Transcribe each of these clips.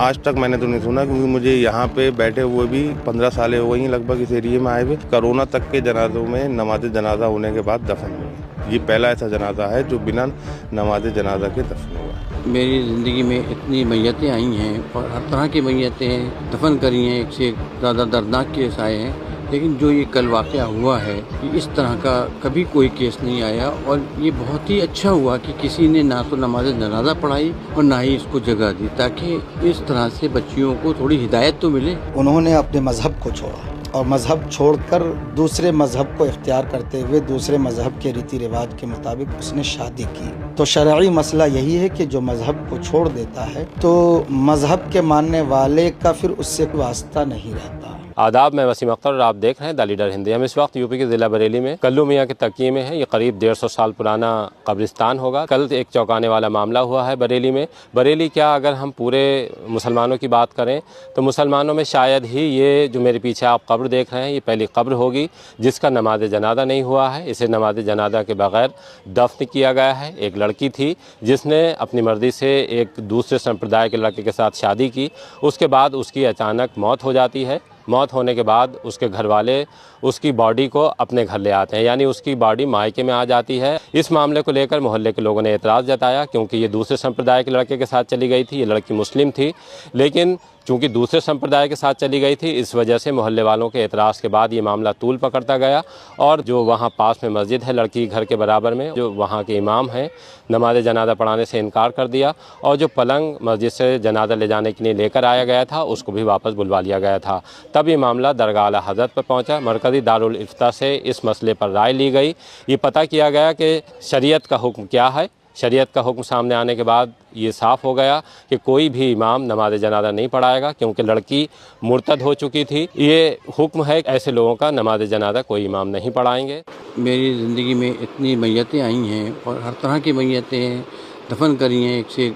आज तक मैंने तो नहीं सुना, क्योंकि मुझे यहाँ पे बैठे हुए भी 15 साल हो गई लगभग इस एरिया में आए हुए। कोरोना तक के जनाजों में नमाज जनाजा होने के बाद दफन हुए। ये पहला ऐसा जनाजा है जो बिना नमाज जनाजा के दफन हुआ। मेरी ज़िंदगी में इतनी मैयतें आई हैं और हर तरह की मैयतें दफन करी हैं, एक से एक ज़्यादा दर्दनाक केस आए हैं, लेकिन जो ये कल वाक़या हुआ है कि इस तरह का कभी कोई केस नहीं आया। और ये बहुत ही अच्छा हुआ कि किसी ने ना तो नमाज जनाजा पढ़ाई और ना ही इसको जगह दी, ताकि इस तरह से बच्चियों को थोड़ी हिदायत तो मिले। उन्होंने अपने मजहब को छोड़ा और मजहब छोड़कर दूसरे मजहब को इख्तियार करते हुए दूसरे मजहब के रीति रिवाज के मुताबिक उसने शादी की। तो शरई मसला यही है कि जो मजहब को छोड़ देता है तो मजहब के मानने वाले का फिर उससे कोई वास्ता नहीं रहता। आदाब, मैं वसीम अख्तर और आप देख रहे हैं द लीडर हिंदी। हम इस वक्त यूपी के ज़िला बरेली में कल्लू मियाँ के तकिए में है। ये करीब 150 साल पुराना कब्रिस्तान होगा। कल एक चौंकाने वाला मामला हुआ है बरेली में। बरेली क्या, अगर हम पूरे मुसलमानों की बात करें तो मुसलमानों में शायद ही ये जो मेरे पीछे आप कब्र देख रहे हैं ये पहली कब्र होगी जिसका नमाज जनाजा नहीं हुआ है। इसे नमाज जनाजा के बगैर दफन किया गया है। एक लड़की थी जिसने अपनी मर्ज़ी से एक दूसरे संप्रदाय के लड़के के साथ शादी की। उसके बाद उसकी अचानक मौत हो जाती है। मौत होने के बाद उसके घर वाले उसकी बॉडी को अपने घर ले आते हैं, यानी उसकी बॉडी मायके में आ जाती है। इस मामले को लेकर मोहल्ले के लोगों ने एतराज़ जताया, क्योंकि ये दूसरे संप्रदाय के लड़के के साथ चली गई थी। ये लड़की मुस्लिम थी, लेकिन चूँकि दूसरे संप्रदाय के साथ चली गई थी, इस वजह से मोहल्ले वालों के एतराज़ के बाद ये मामला तूल पकड़ता गया। और जो वहाँ पास में मस्जिद है लड़की घर के बराबर में, जो वहाँ के इमाम हैं, नमाज जनाजा पढ़ाने से इनकार कर दिया। और जो पलंग मस्जिद से जनाजा ले जाने के लिए लेकर आया गया था उसको भी वापस बुलवा लिया गया था। तब ये मामला दरगाह आला हज़रत पर पहुँचा। मरकज़ी दारुल इफ्ता से इस मसले पर राय ली गई। ये पता किया गया कि शरीयत का हुक्म क्या है। शरीयत का हुक्म सामने आने के बाद ये साफ़ हो गया कि कोई भी इमाम नमाज जनाजा नहीं पढ़ाएगा, क्योंकि लड़की मुर्तद हो चुकी थी। ये हुक्म है, ऐसे लोगों का नमाज जनाजा कोई इमाम नहीं पढ़ाएंगे। मेरी ज़िंदगी में इतनी मैयतें आई हैं और हर तरह की मैयतें दफन करी हैं, एक से एक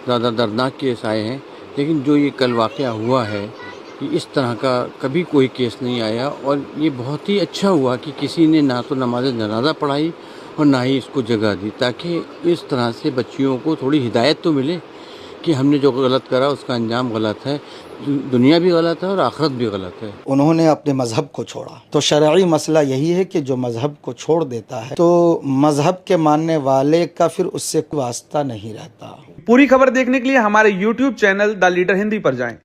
ज़्यादा दर्दनाक केस आए हैं, लेकिन जो ये कल वाक़या हुआ है कि इस तरह का कभी कोई केस नहीं आया। और ये बहुत ही अच्छा हुआ कि किसी ने ना तो नमाज जनाजा पढ़ाई और ना ही इसको जगह दी, ताकि इस तरह से बच्चियों को थोड़ी हिदायत तो मिले कि हमने जो गलत करा उसका अंजाम गलत है, दुनिया भी गलत है और आखिरत भी गलत है। उन्होंने अपने मजहब को छोड़ा। तो शरई मसला यही है कि जो मजहब को छोड़ देता है तो मजहब के मानने वाले का फिर उससे कोई वास्ता नहीं रहता। पूरी खबर देखने के लिए हमारे YouTube channel the leader Hindi पर जाएं।